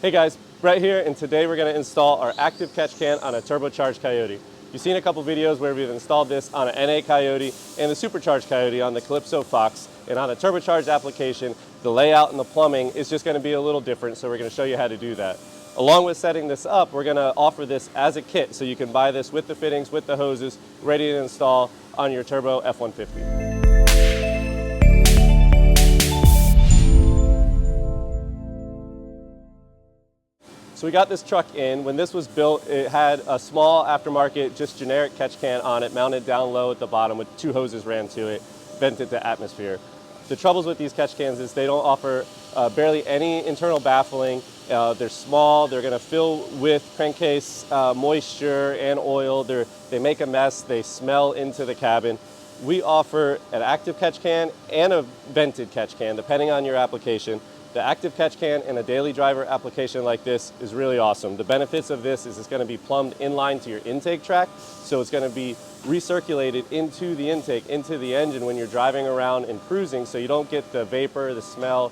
Hey guys, Brett here, and today we're going to install our active catch can on a turbocharged Coyote. You've seen a couple videos where we've installed this on an NA Coyote and the supercharged Coyote on the Calypso Fox, and on a turbocharged application, the layout and the plumbing is just going to be a little different, so we're going to show you how to do that. Along with setting this up, we're going to offer this as a kit, so you can buy this with the fittings, with the hoses, ready to install on your turbo F150. So we got this truck in. When this was built, it had a small aftermarket, just generic catch can on it, mounted down low at the bottom with two hoses ran to it, vented to atmosphere. The troubles with these catch cans is they don't offer barely any internal baffling. They're small, they're gonna fill with crankcase moisture and oil. They make a mess, they smell into the cabin. We offer an active catch can and a vented catch can, depending on your application. The active catch can in a daily driver application like this is really awesome. The benefits of this is it's going to be plumbed inline to your intake track, so it's going to be recirculated into the intake, into the engine when you're driving around and cruising, so you don't get the vapor, the smell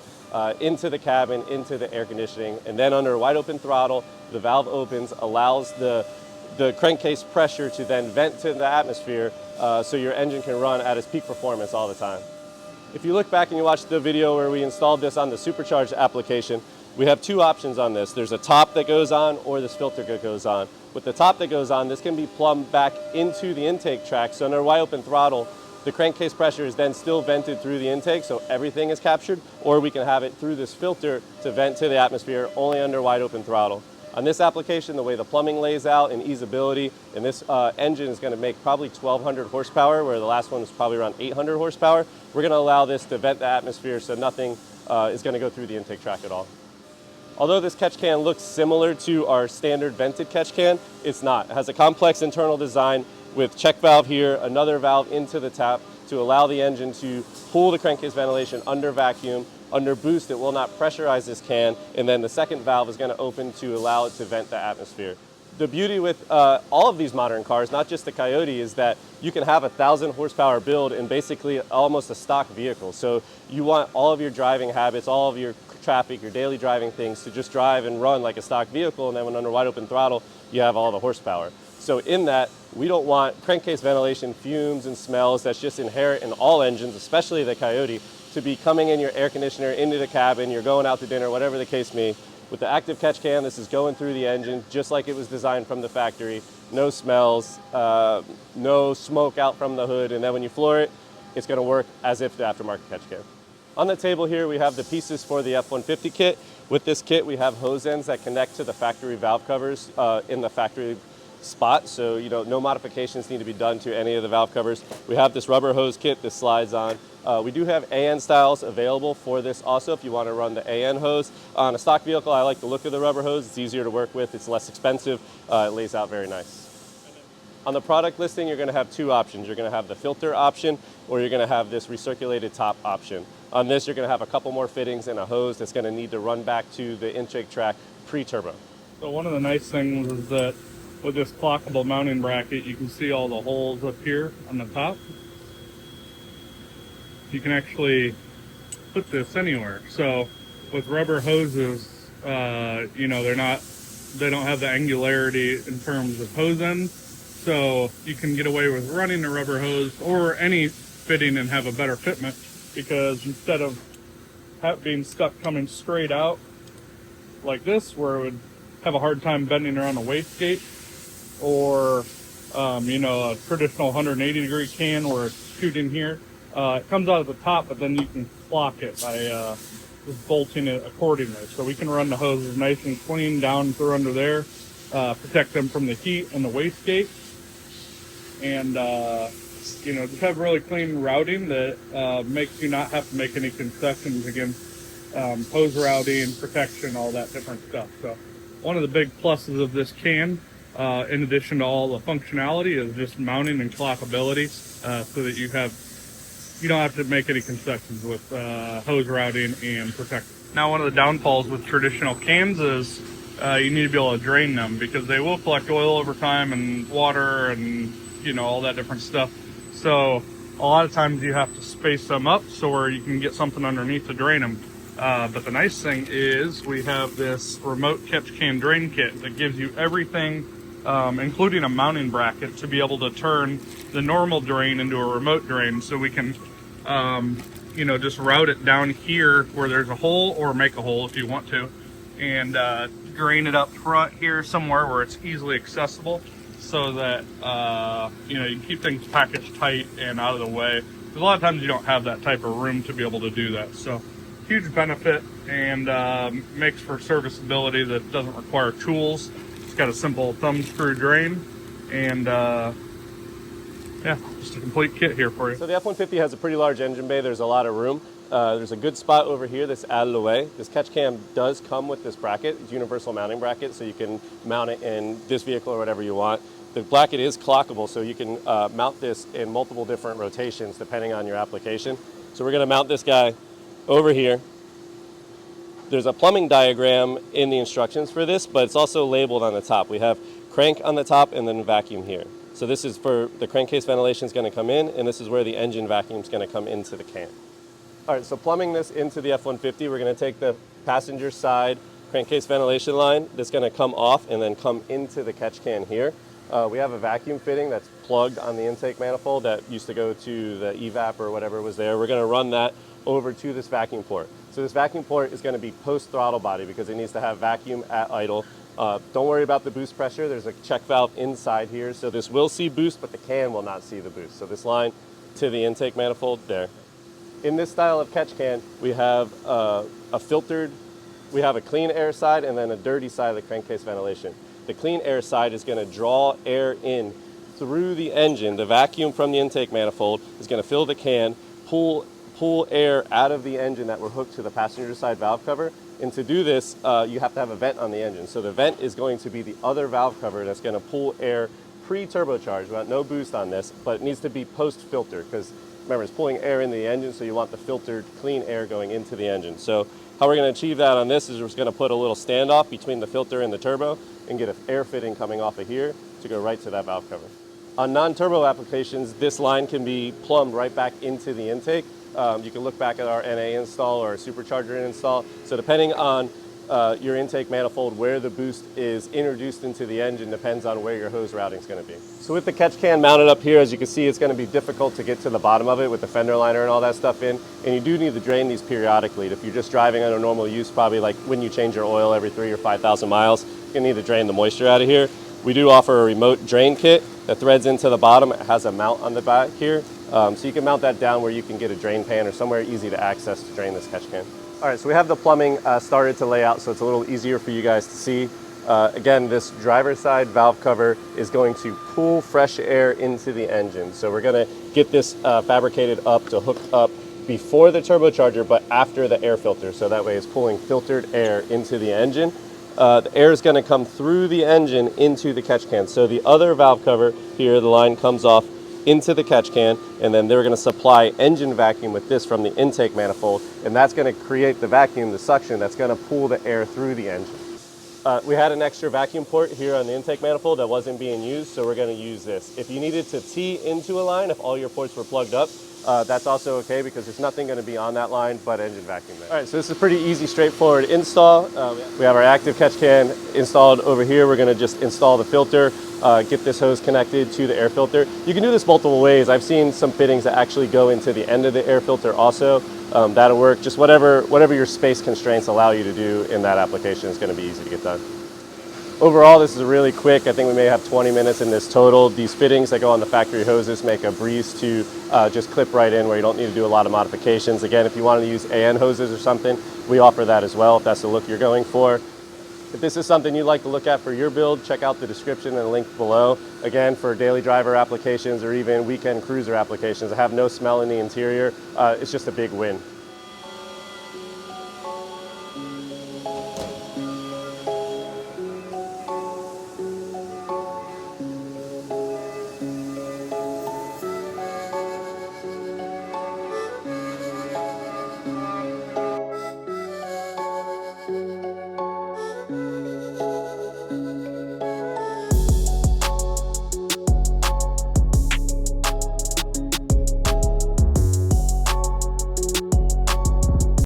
into the cabin, into the air conditioning. And then under wide open throttle, the valve opens, allows the crankcase pressure to then vent to the atmosphere, so your engine can run at its peak performance all the time. If you look back and you watch the video where we installed this on the supercharged application, we have two options on this. There's a top that goes on or this filter that goes on. With the top that goes on, this can be plumbed back into the intake track. So under wide open throttle, the crankcase pressure is then still vented through the intake, so everything is captured, or we can have it through this filter to vent to the atmosphere only under wide open throttle. On this application, the way the plumbing lays out and easeability, and this engine is going to make probably 1,200 horsepower, where the last one was probably around 800 horsepower. We're going to allow this to vent the atmosphere so nothing is going to go through the intake track at all. Although this catch can looks similar to our standard vented catch can, it's not. It has a complex internal design with check valve here, another valve into the tap to allow the engine to pull the crankcase ventilation under vacuum. Under boost, it will not pressurize this can, and then the second valve is going to open to allow it to vent the atmosphere. The beauty with all of these modern cars, not just the Coyote, is that you can have a 1,000 horsepower build in basically almost a stock vehicle. So you want all of your driving habits, all of your traffic, your daily driving things to just drive and run like a stock vehicle, and then when under wide open throttle, you have all the horsepower. So in that, we don't want crankcase ventilation, fumes and smells that's just inherent in all engines, especially the Coyote, to be coming in your air conditioner into the cabin, you're going out to dinner, whatever the case may be. With the active catch can, this is going through the engine just like it was designed from the factory. No smells, no smoke out from the hood, and then when you floor it, it's going to work as if the aftermarket catch can. On the table here, we have the pieces for the F150 kit. With this kit, we have hose ends that connect to the factory valve covers in the factory spot, so no modifications need to be done to any of the valve covers. We have this rubber hose kit, this slides on. We do have AN styles available for this also if you want to run the AN hose. On a stock vehicle, I like the look of the rubber hose. It's easier to work with, it's less expensive, it lays out very nice. On the product listing, you're going to have two options. You're going to have the filter option, or you're going to have this recirculated top option. On this, you're going to have a couple more fittings and a hose that's going to need to run back to the intake track pre-turbo. So one of the nice things is that with this clockable mounting bracket, you can see all the holes up here on the top. You can actually put this anywhere. So with rubber hoses, they don't have the angularity in terms of hose ends. So you can get away with running a rubber hose or any fitting and have a better fitment, because instead of being stuck coming straight out like this, where it would have a hard time bending around a wastegate, or a traditional 180 degree can where it's shooting here. It comes out of the top, but then you can lock it by just bolting it accordingly. So we can run the hoses nice and clean down through under there, protect them from the heat and the wastegate, and just have really clean routing that makes you not have to make any concessions against hose routing, protection, all that different stuff. So one of the big pluses of this can, in addition to all the functionality, is just mounting and clockability, so that you don't have to make any concessions with hose routing and protection. Now, one of the downfalls with traditional cans is you need to be able to drain them, because they will collect oil over time and water and all that different stuff. So a lot of times you have to space them up so where you can get something underneath to drain them. But the nice thing is we have this remote catch can drain kit that gives you everything, including a mounting bracket, to be able to turn the normal drain into a remote drain. So we can, just route it down here where there's a hole, or make a hole if you want to, and drain it up front here somewhere where it's easily accessible, so that you can keep things packaged tight and out of the way. Because a lot of times you don't have that type of room to be able to do that. So huge benefit, and makes for serviceability that doesn't require tools. It's got a simple thumb screw drain, and yeah, just a complete kit here for you. So the F-150 has a pretty large engine bay. There's a lot of room. There's a good spot over here that's out of the way. This catch cam does come with this bracket. It's a universal mounting bracket, so you can mount it in this vehicle or whatever you want. The bracket is clockable, so you can mount this in multiple different rotations depending on your application. So we're going to mount this guy over here. There's a plumbing diagram in the instructions for this, but it's also labeled on the top. We have crank on the top and then vacuum here. So this is for the crankcase ventilation is going to come in, and this is where the engine vacuum is going to come into the can. All right, so plumbing this into the F-150, we're going to take the passenger side crankcase ventilation line that's going to come off and then come into the catch can here. We have a vacuum fitting that's plugged on the intake manifold that used to go to the evap or whatever was there. We're going to run that over to this vacuum port. So this vacuum port is going to be post throttle body because it needs to have vacuum at idle. Don't worry about the boost pressure. There's a check valve inside here. So this will see boost, but the can will not see the boost. So this line to the intake manifold there. In this style of catch can, we have we have a clean air side and then a dirty side of the crankcase ventilation. The clean air side is going to draw air in through the engine. The vacuum from the intake manifold is going to fill the can, pull air out of the engine that we're hooked to the passenger side valve cover. And to do this, you have to have a vent on the engine. So the vent is going to be the other valve cover that's going to pull air pre-turbocharged. We want no boost on this, but it needs to be post-filter because remember, it's pulling air into the engine, so you want the filtered clean air going into the engine. So how we're going to achieve that on this is we're just going to put a little standoff between the filter and the turbo and get an air fitting coming off of here to go right to that valve cover. On non-turbo applications, this line can be plumbed right back into the intake. You can look back at our NA install or our supercharger install. So depending on your intake manifold, where the boost is introduced into the engine depends on where your hose routing is going to be. So with the catch can mounted up here, as you can see, it's going to be difficult to get to the bottom of it with the fender liner and all that stuff in. And you do need to drain these periodically. If you're just driving on a normal use, probably like when you change your oil every 3,000 or 5,000 miles, you're going to need to drain the moisture out of here. We do offer a remote drain kit that threads into the bottom. It has a mount on the back here. So you can mount that down where you can get a drain pan or somewhere easy to access to drain this catch can. All right, so we have the plumbing started to lay out, so it's a little easier for you guys to see. Again, this driver's side valve cover is going to pull fresh air into the engine. So we're going to get this fabricated up to hook up before the turbocharger, but after the air filter. So that way it's pulling filtered air into the engine. The air is going to come through the engine into the catch can. So the other valve cover here, the line comes off into the catch can, and then they're going to supply engine vacuum with this from the intake manifold, and that's going to create the vacuum, the suction, that's going to pull the air through the engine. We had an extra vacuum port here on the intake manifold that wasn't being used, so we're going to use this. If you needed to tee into a line, if all your ports were plugged up, that's also okay because there's nothing going to be on that line but engine vacuum there. All right, so this is a pretty easy, straightforward install. We have our active catch can installed over here. We're going to just install the filter, get this hose connected to the air filter. You can do this multiple ways. I've seen some fittings that actually go into the end of the air filter also. That'll work. Just whatever your space constraints allow you to do in that application is going to be easy to get done. Overall, this is really quick. I think we may have 20 minutes in this total. These fittings that go on the factory hoses make a breeze to just clip right in where you don't need to do a lot of modifications. Again, if you wanted to use AN hoses or something, we offer that as well if that's the look you're going for. If this is something you'd like to look at for your build, check out the description and the link below. Again, for daily driver applications or even weekend cruiser applications that have no smell in the interior, it's just a big win.